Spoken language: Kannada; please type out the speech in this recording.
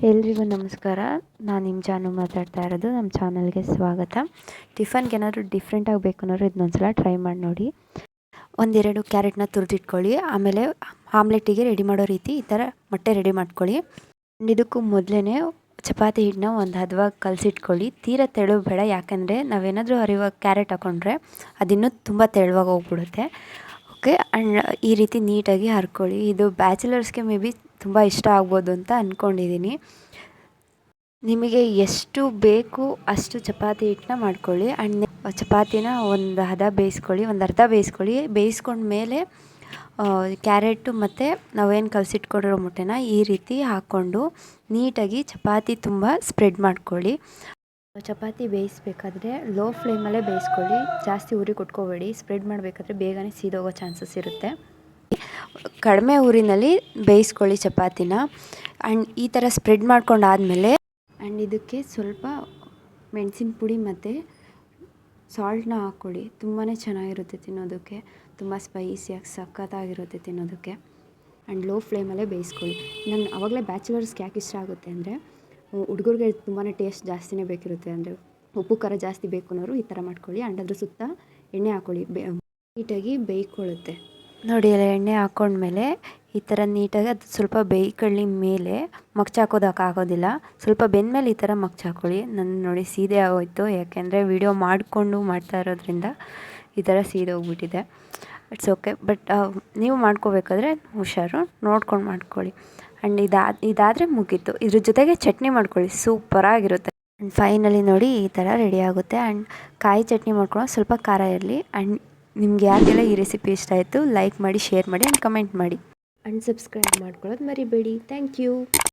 ಎಲ್ರಿಗೂ ನಮಸ್ಕಾರ. ನಾನು ನಿಮ್ಮ ಜಾನು ಮಾತಾಡ್ತಾ ಇರೋದು. ನಮ್ಮ ಚಾನಲ್ಗೆ ಸ್ವಾಗತ. ಟಿಫನ್ಗೆ ಏನಾದರೂ ಡಿಫ್ರೆಂಟಾಗಿ ಬೇಕು ಅನ್ನೋರು ಇದನ್ನೊಂದ್ಸಲ ಟ್ರೈ ಮಾಡಿ ನೋಡಿ. ಒಂದೆರಡು ಕ್ಯಾರೆಟ್ನ ತುರಿದಿಟ್ಕೊಳ್ಳಿ. ಆಮೇಲೆ ಆಮ್ಲೆಟ್ಟಿಗೆ ರೆಡಿ ಮಾಡೋ ರೀತಿ ಈ ಥರ ಮೊಟ್ಟೆ ರೆಡಿ ಮಾಡ್ಕೊಳ್ಳಿ. ಇದಕ್ಕೂ ಮೊದಲೇ ಚಪಾತಿ ಹಿಟ್ಟನ್ನ ಒಂದು ಹದವಾಗಿ ಕಲಸಿಟ್ಕೊಳ್ಳಿ. ತೀರ ತೆಳು ಬೇಡ, ಯಾಕೆಂದರೆ ನಾವೇನಾದರೂ ಅರಿವಾಗ ಕ್ಯಾರೆಟ್ ಹಾಕ್ಕೊಂಡ್ರೆ ಅದಿನ್ನೂ ತುಂಬ ತೆಳುವಾಗಿ ಹೋಗ್ಬಿಡುತ್ತೆ. ಓಕೆ, ಆ್ಯಂಡ್ ಈ ರೀತಿ ನೀಟಾಗಿ ಹರ್ಕೊಳ್ಳಿ. ಇದು ಬ್ಯಾಚುಲರ್ಸ್ಗೆ ಮೇ ಬಿ ತುಂಬ ಇಷ್ಟ ಆಗ್ಬೋದು ಅಂತ ಅಂದ್ಕೊಂಡಿದ್ದೀನಿ. ನಿಮಗೆ ಎಷ್ಟು ಬೇಕು ಅಷ್ಟು ಚಪಾತಿ ಹಿಟ್ಟನ್ನ ಮಾಡ್ಕೊಳ್ಳಿ. ಆ್ಯಂಡ್ ಚಪಾತಿನ ಒಂದು ಹದ ಬೇಯಿಸ್ಕೊಳ್ಳಿ, ಒಂದು ಅರ್ಧ ಬೇಯಿಸ್ಕೊಳ್ಳಿ. ಬೇಯಿಸ್ಕೊಂಡ್ಮೇಲೆ ಕ್ಯಾರೆಟು ಮತ್ತು ನಾವೇನು ಕಲಸಿಟ್ಕೊಂಡಿರೋ ಮೊಟ್ಟೆನ ಈ ರೀತಿ ಹಾಕ್ಕೊಂಡು ನೀಟಾಗಿ ಚಪಾತಿ ತುಂಬ ಸ್ಪ್ರೆಡ್ ಮಾಡ್ಕೊಳ್ಳಿ. ಚಪಾತಿ ಬೇಯಿಸ್ಬೇಕಾದ್ರೆ ಲೋ ಫ್ಲೇಮಲ್ಲೇ ಬೇಯಿಸ್ಕೊಳ್ಳಿ, ಜಾಸ್ತಿ ಉರಿ ಕೊಟ್ಕೋಬೇಡಿ. ಸ್ಪ್ರೆಡ್ ಮಾಡಬೇಕಾದ್ರೆ ಬೇಗನೆ ಸೀದೋಗೋ ಚಾನ್ಸಸ್ ಇರುತ್ತೆ. ಕಡಿಮೆ ಊರಿನಲ್ಲಿ ಬೇಯಿಸ್ಕೊಳ್ಳಿ ಚಪಾತಿನ. ಆ್ಯಂಡ್ ಈ ಥರ ಸ್ಪ್ರೆಡ್ ಮಾಡ್ಕೊಂಡಾದಮೇಲೆ ಆ್ಯಂಡ್ ಇದಕ್ಕೆ ಸ್ವಲ್ಪ ಮೆಣಸಿನ ಪುಡಿ ಮತ್ತು ಸಾಲ್ಟನ್ನ ಹಾಕ್ಕೊಳ್ಳಿ. ತುಂಬಾ ಚೆನ್ನಾಗಿರುತ್ತೆ ತಿನ್ನೋದಕ್ಕೆ, ತುಂಬ ಸ್ಪೈಸಿಯಾಗಿ ಸಖತ್ತಾಗಿರುತ್ತೆ ತಿನ್ನೋದಕ್ಕೆ. ಆ್ಯಂಡ್ ಲೋ ಫ್ಲೇಮಲ್ಲೇ ಬೇಯಿಸ್ಕೊಳ್ಳಿ. ನಾನು ಆವಾಗಲೇ ಬ್ಯಾಚುಲರ್ಸ್ಗೆ ಯಾಕೆ ಇಷ್ಟ ಆಗುತ್ತೆ ಅಂದರೆ, ಹುಡುಗರಿಗೆ ತುಂಬಾ ಟೇಸ್ಟ್ ಜಾಸ್ತಿನೇ ಬೇಕಿರುತ್ತೆ. ಅಂದರೆ ಉಪ್ಪು ಖಾರ ಜಾಸ್ತಿ ಬೇಕು ಅನ್ನೋರು ಈ ಥರ ಮಾಡ್ಕೊಳ್ಳಿ. ಆ್ಯಂಡ್ ಅದ್ರ ಸುತ್ತ ಎಣ್ಣೆ ಹಾಕ್ಕೊಳ್ಳಿ, ನೀಟಾಗಿ ಬೇಯ್ಕೊಳ್ಳುತ್ತೆ. ನೋಡಿ, ಎಲ್ಲ ಎಣ್ಣೆ ಹಾಕ್ಕೊಂಡ್ಮೇಲೆ ಈ ಥರ ನೀಟಾಗಿ ಅದು ಸ್ವಲ್ಪ ಬೇಯ್ಕೊಳ್ಳಿ. ಮೇಲೆ ಮಗ್ಚಾಕೋದಕ್ಕಾಗೋದಿಲ್ಲ. ಸ್ವಲ್ಪ ಬೆಂದಮೇಲೆ ಈ ಥರ ಮಗ್ಚಾಕೊಳ್ಳಿ. ನನ್ನ ನೋಡಿ ಸೀದೆ ಆಗೋಯ್ತು, ಯಾಕೆಂದರೆ ವಿಡಿಯೋ ಮಾಡಿಕೊಂಡು ಮಾಡ್ತಾ ಇರೋದ್ರಿಂದ ಈ ಥರ ಸೀದೆ ಹೋಗ್ಬಿಟ್ಟಿದೆ. ಇಟ್ಸ್ ಓಕೆ, ಬಟ್ ನೀವು ಮಾಡ್ಕೋಬೇಕಾದ್ರೆ ಹುಷಾರು, ನೋಡ್ಕೊಂಡು ಮಾಡ್ಕೊಳ್ಳಿ. ಆ್ಯಂಡ್ ಇದಾದರೆ ಮುಗೀತು. ಇದ್ರ ಜೊತೆಗೆ ಚಟ್ನಿ ಮಾಡ್ಕೊಳ್ಳಿ, ಸೂಪರಾಗಿರುತ್ತೆ. ಆ್ಯಂಡ್ ಫೈನಲಿ ನೋಡಿ ಈ ಥರ ರೆಡಿ ಆಗುತ್ತೆ. ಆ್ಯಂಡ್ ಕಾಯಿ ಚಟ್ನಿ ಮಾಡ್ಕೊಳ್ಳೋ ಸ್ವಲ್ಪ ಖಾರ ಇರಲಿ. ಆ್ಯಂಡ್ ನಿಮ್ಗೆ ಯಾರಿಗೆಲ್ಲ ಈ ರೆಸಿಪಿ ಇಷ್ಟ ಆಯಿತು ಲೈಕ್ ಮಾಡಿ, ಶೇರ್ ಮಾಡಿ ಆ್ಯಂಡ್ ಕಮೆಂಟ್ ಮಾಡಿ. ಆ್ಯಂಡ್ ಸಬ್ಸ್ಕ್ರೈಬ್ ಮಾಡ್ಕೊಳ್ಳೋದು ಮರಿಬೇಡಿ. Thank you.